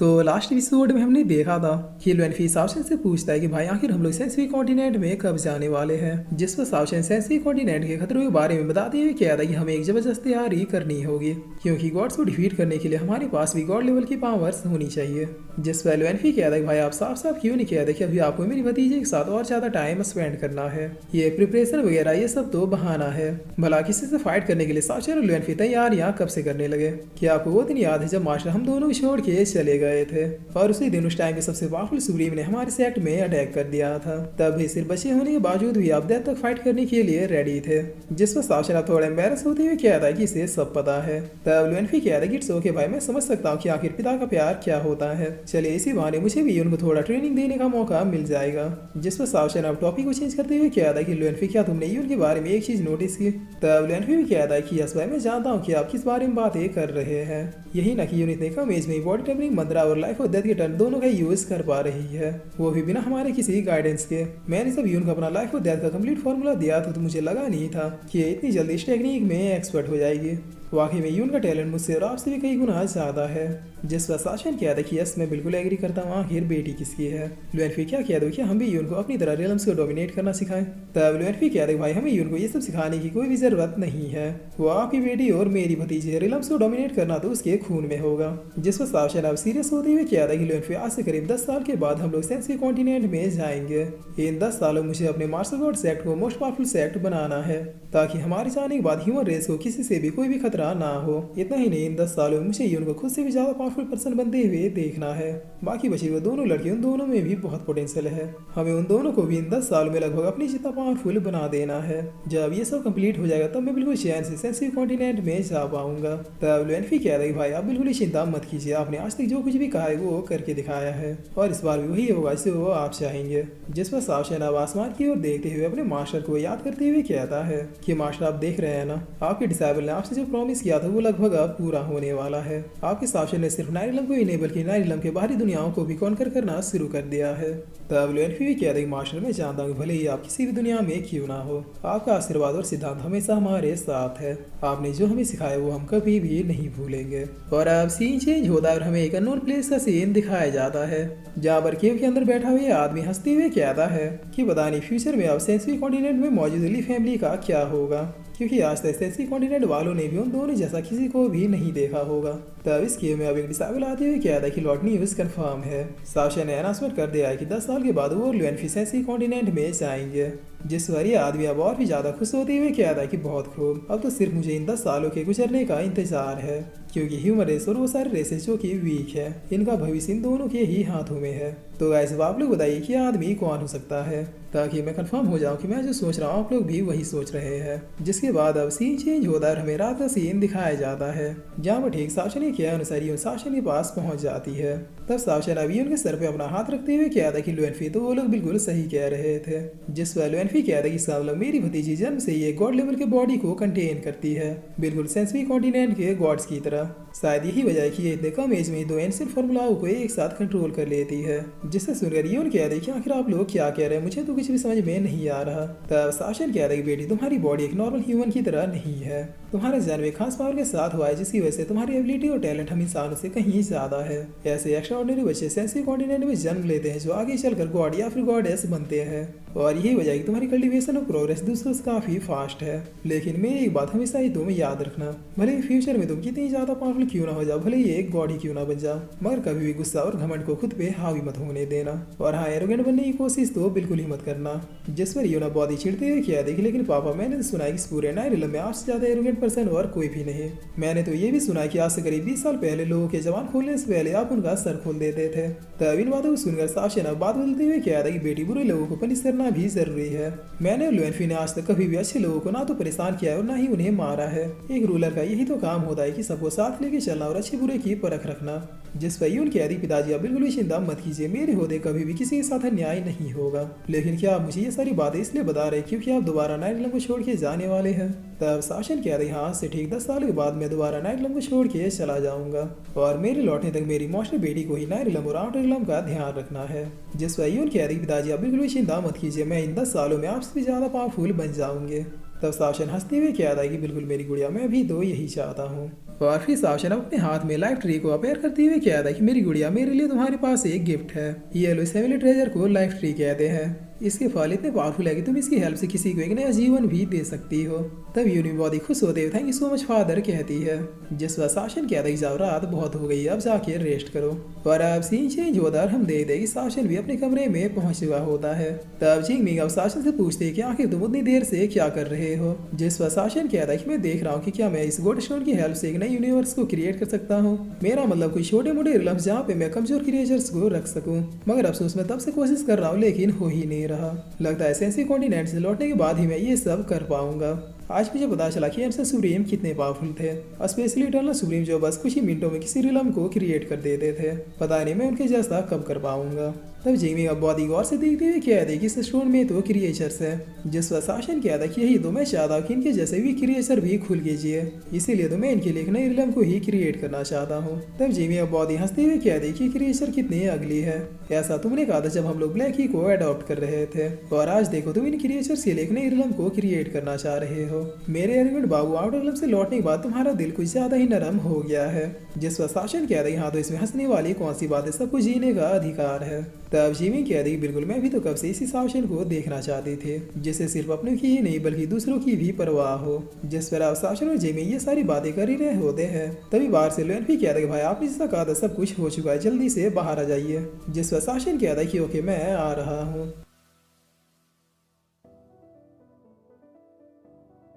तो last episode में हमने देखा था कि लुनफी सावशन से पूछता है कि भाई आखिर हम लोग सेंसुई कॉन्टिनेंट में कब जाने वाले हैं, जिस पर सावशन सेंसुई कॉन्टिनेंट के खतरों के बारे में बताते हुए कहता है कि हमें एक जबरदस्त तैयारी करनी होगी क्योंकि गॉड्स को डिफीट करने के लिए हमारे पास भी गॉड लेवल की पावर्स होनी चाहिए। जिस पर लुनफी कहता है कि भाई आप साफ साफ क्यों नहीं कहते कि अभी आपको मेरी भतीजे के साथ और ज्यादा टाइम स्पेंड करना है, ये प्रिपरेशन वगैरह ये सब तो बहाना है। भला किसी से फाइट करने के लिए सावशन और लुनफी तैयारियां कब से करने लगे? क्या आपको वो दिन याद है जब मास्टर हम दोनों को छोड़ के चले गए थे और उसी दिन उस टाइम के सबसे पावरफुल सुप्रीम ने हमारे सेक्ट में अटैक कर दिया था? तब भी सिर्फ बचे होने के बावजूद भी आप डेथ तक फाइट करने के लिए रेडी थे। जिस पर सावशन थोड़ा एम्बेरस होते हुए कहता है कि इसे सब पता है। तब लुनफी कहता है कि इट्स ओके भाई, मैं समझ सकता हूँ कि आखिर पिता का प्यार क्या होता है। चलिए इसी बहाने मुझे भी उनको थोड़ा ट्रेनिंग देने का मौका मिल जाएगा। जिस पर सावशन अब टॉपिक को चेंज करते हुए कहता है कि लुनफी क्या तुमने यून के बारे में एक चीज नोटिस की? तब लुनफी भी कहता है कि यस भाई, मैं जानता हूँ कि आप किस बारे में बातें कर रहे हैं। यही ना कि यून इतने कम एज में बॉडी टेम्परिंग मंत्रा और लाइफ और डेथ के टर्न दोनों का यूज कर पा रही है, वो भी बिना हमारे किसी गाइडेंस के। मैंने जब यून को अपना लाइफ और डेथ का कंप्लीट फॉर्मूला दिया था तो मुझे लगा नहीं था कि ये इतनी जल्दी इस टेक्निक में एक्सपर्ट हो जाएगी। वाकई में यून का टैलेंट मुझसे और आपसे भी कई गुना ज्यादा है। जिस पर सावशन कहता है कि यस मैं बिल्कुल एग्री करता हूँ, आखिर बेटी किसकी है? लुनफी क्या कह दो कि हम भी यून को अपनी तरह रियल्म्स को डोमिनेट करना सिखाएं? तब लुनफी कहता है भाई हमें यून को ये सब सिखाने की कोई भी जरूरत नहीं है, वो आपकी बेटी और मेरी भतीजी है, रियल्म्स को डोमिनेट करना तो उसके खून में होगा। जिस पर सावशन अब सीरियस होते हुए कहता है कि लुनफी आज से करीब 10 साल के बाद हम लोग सेंसुई कॉन्टिनेंट में जाएंगे। इन 10 सालों में मुझे अपने मार्शल गॉड सेक्ट को मोस्ट पावरफुल सेक्ट बनाना है ताकि हमारे जाने के बाद ह्यूमन रेस को किसी से भी कोई भी खतरा ना हो। इतना ही नहीं, इन 10 सालों में मुझे यून को खुद से भी ज्यादा पावरफुल पर्सन बनते हुए देखना है। बाकी बची वो दोनों लड़की, उन दोनों में भी बहुत पोटेंशियल है, हमें उन दोनों को भी इन 10 सालों में लगभग अपनी जितना पावरफुल बना देना है। जब ये सब कंप्लीट हो जाएगा तब मैं बिल्कुल चैन से सेंसुई कॉन्टिनेंट में जा पाऊंगा। तब लुनफी कह रही भाई आप बिल्कुल चिंता मत कीजिए, आपने आज तक जो कुछ भी कहा है वो करके दिखाया है और इस बार भी वही होगा जिसे वो आप चाहेंगे। जिस पर सावशन अब आसमान की ओर देखते हुए अपने मास्टर को याद करते हुए कहता है कि मास्टर आप देख रहे हैं ना, आपके डिसाइबल ने आपसे जो प्रॉमिस किया था वो लगभग अब पूरा होने वाला है। आपके सावशन ने सिर्फ नाइलम को ही नहीं बल्कि नाइलम के बाहरी दुनियाओं को भी कॉन्कर करना शुरू कर दिया है। तब लुनफी भी कह रही मास्टर मैं जानता हूँ भले ही आप किसी भी दुनिया में क्यों ना हो, आपका आशीर्वाद और सिद्धांत हमेशा हमारे साथ है। आपने जो हमें सिखाया वो हम कभी भी नहीं भूलेंगे। और अब सीन चेंज होता है और हमें एक अननोन प्लेस का सीन दिखाया जाता है जहाँ पर केव के अंदर बैठा हुआ आदमी हंसते हुए कहता है कि पता नहीं फ्यूचर में अब सेंसुई कॉन्टिनेंट में मौजूद ली फैमिली का क्या होगा, क्योंकि आज तक सेंसुई कॉन्टिनेंट वालों ने भी उन दोनों जैसा किसी को भी नहीं देखा होगा। तब इस गेम में अब एक डिसाइबल आते हुए कहता है कि लॉर्ड न्यूज कंफर्म है। सावशन ने अनाउंसमेंट कर दिया है कि 10 साल के बाद वो लुनफी सेंसुई कॉन्टिनेंट में जाएंगे। जिस पर ये आदमी अब और भी ज्यादा खुश होते हुए कहता है कि बहुत खूब, अब तो सिर्फ मुझे इन 10 सालों के गुजरने का इंतजार है, क्योंकि ह्यूमन रेस और वो सारे रेसेस जो कि वीक है इनका भविष्य इन दोनों के ही हाथों में है। तो गाइस अब आप लोग बताइए कि आदमी कौन हो सकता है, ताकि मैं कंफर्म हो जाऊं कि मैं जो सोच रहा हूँ आप लोग भी वही सोच रहे हैं। जिसके बाद अब सीन चेंज होता है और हमें रात का सीन दिखाया जाता है जहाँ पर ठीक सावशन के अनुसार यून सावशन के पास पहुंच जाती है। तब सावशन अभी उनके सर पे अपना हाथ रखते हुए कहता है कि लुनफी तो वो लोग बिल्कुल सही कह रहे थे। जिस पर लुनफी कहता है कि सब लोग मेरी भतीजी जन्म से ये गॉड लेवल के बॉडी को कंटेन करती है, बिल्कुल सेंसुई कॉन्टिनेंट के गॉड्स की तरह। शायद यही वजह है कि ये इतने कम एज में दो एंशिएंट फॉर्मूलाओं को एक साथ कंट्रोल कर लेती है। जिससे सुनकर यून कह रही कि आखिर आप लोग क्या कह रहे हैं, मुझे तो कुछ भी समझ में नहीं आ रहा। तब सावशन कह रही बेटी तुम्हारी बॉडी एक नॉर्मल ह्यूमन की तरह नहीं है, तुम्हारा जन्म एक खास पावर के साथ हुआ है जिसकी वजह से तुम्हारी एबिलिटी और टैलेंट हम इंसानों से कहीं ज्यादा है। ऐसे एक्स्ट्राऑर्डिनरी बच्चे सेंसुई कॉन्टिनेंट में जन्म लेते हैं जो आगे चलकर गॉड या फिर गॉडेस बनते हैं और यही वजह है कि तुम्हारी कल्टीवेशन और प्रोग्रेस दूसरों से काफी फास्ट है। लेकिन मेरी एक बात हमेशा ही तुम याद रखना, भले ही फ्यूचर में तुम कितनी ज्यादा पावरफुल क्यों ना हो जाओ, भले ही एक गॉड ही क्यों ना बन जाओ, मगर कभी भी गुस्सा और घमंड को खुद पे हावी मत होने देना। और हाँ, एरोगेंट बनने की कोशिश तो बिल्कुल ही मत करना। जिस पर यूना बहुत ही चिढ़ते हुए किया देखी, लेकिन पापा मैंने तो सुना है कि इस पूरे नाइलम में आपसे ज्यादा एरोगेंट पर्सन और कोई भी नहीं। मैंने तो ये भी सुना है कि आज से करीब 20 साल पहले लोगों के जवान खोलने से पहले आप उनका सर खोल देते थे। तब इन बातों को सुनकर सावशन बात बदलते हुए कहा था कि बेटी बुरे लोगों को पनिश करना भी जरूरी है। मैंने और लुनफी ने आज तक कभी भी अच्छे लोगों को ना तो परेशान किया है और ना ही उन्हें मारा है। एक रूलर का यही तो काम होता है कि सबको साथ लेके चलना और अच्छे बुरे की परख रखना। जिस पर यून कह रही पिताजी आप बिल्कुल भी चिंता मत कीजिए, मेरे होते कभी भी किसी के साथ अन्याय नहीं होगा। लेकिन क्या आप मुझे ये सारी बातें इसलिए बता रहे क्योंकि आप दोबारा नाइलम को छोड़ के जाने वाले हैं? तब सावशन कह रही हाँ, से ठीक 10 साल के बाद मैं दोबारा नाइलम को छोड़ के चला जाऊंगा और मेरे लौटने तक मेरी मौसमी बेटी को ही नाइलम और आउटर इलम का ध्यान रखना है। जिस पर यून कह रही पिताजी आप बिल्कुल भी चिंता मत कीजिए, मैं इन 10 सालों में आपसे भी ज्यादा पावरफुल बन जाऊंगे। तब सावशन हंसते हुए कहता है कि बिल्कुल मेरी गुड़िया, मैं भी तो यही चाहता हूँ। और फिर सावशन अपने हाथ में लाइफ ट्री को अपेयर करते हुए कहता है कि मेरी गुड़िया, मेरे लिए तुम्हारे पास एक गिफ्ट है। ये लुइस फैमिली ट्रेजर को लाइफ ट्री कहते हैं। इसके फल इतने पावरफुल है कि तुम इसकी हेल्प से किसी को एक नया जीवन भी दे सकती हो। तब यूनी बहुत ही खुश होते हुए thank you so much father कहती है। जिस पर सावशन कहता है कि जाओ, रात बहुत हो गई, अब जाके रेस्ट करो। और अब सीन चेंज होता है, हम देखते हैं कि सावशन भी अपने कमरे में पहुंच चुका होता है। तब जिंगमिंग अब सावशन से पूछते हैं कि आखिर तुम उतनी देर से क्या कर रहे हो। जिस पर सावशन कहता है कि मैं देख रहा हूँ कि क्या मैं इस गोल्ड स्टोन की हेल्प से एक नई यूनिवर्स को क्रिएट कर सकता हूँ। मेरा मतलब कोई छोटे मोटे रिलम्स जहाँ पे मैं कमजोर क्रिएचर्स को रख सकूँ। मगर अफसोस मैं तब से कोशिश कर रहा हूँ, लेकिन हो ही नहीं रहा। लगता है सेंसी कॉन्टिनेंट से लौटने के बाद ही मैं ये सब कर पाऊंगा। आज मुझे पता चला कि एमसन सुप्रीम कितने पावरफुल थे, स्पेशली इटर्नल सुप्रीम जो बस कुछ ही मिनटों में किसी रिलम को क्रिएट कर देते थे। पता नहीं मैं उनके जैसा कब कर पाऊंगा। तब जिमी अब बहुत ही गौर से देखते हुए कहते हैं कि इस स्टोन में तो क्रिएचर्स है। जिस पर सावशन कहता है कि यही तो मैं चाहता हूँ कि इनके जैसे भी क्रिएचर भी खुल कीजिए, इसीलिए तो मैं इनके लिए एक नए रिलम को ही क्रिएट करना चाहता हूँ। तब जिमी अब बहुत ही हंसते हुए कहते हैं कि क्रिएचर कितनी अगली है। ऐसा तुमने कहा था जब हम लोग ब्लैक ही को अडॉप्ट कर रहे थे, और आज देखो तुम इन क्रिएचर्स के लिए एक नई रिलम को क्रिएट करना चाह रहे हो। मेरे एलिमेंट बाबू, आउटर रिलम से लौटने के बाद तुम्हारा दिल कुछ ज्यादा ही नरम हो गया है। जिस पर सावशन कहता है हाँ तो इसमें हंसने वाली कौन सी बात है, सबको जीने का अधिकार है। तब जिमी कह रही बिल्कुल, मैं भी तो कब से इसी सावशन को देखना चाहती थे, जिसे सिर्फ अपनों की ही नहीं बल्कि दूसरों की भी परवाह हो। जिस पर अब सावशन और जिमी ये सारी बातें कर ही रहे होते हैं, तभी बाहर से लोएन भी कहता है कि भाई आपने जैसा कहा था सब कुछ हो चुका है, जल्दी से बाहर आ जाइए। जिस पर सावशन कहता है कि ओके मैं आ रहा हूँ।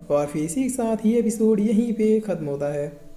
और फिर इसी के साथ ही एपिसोड यहीं पे खत्म होता है।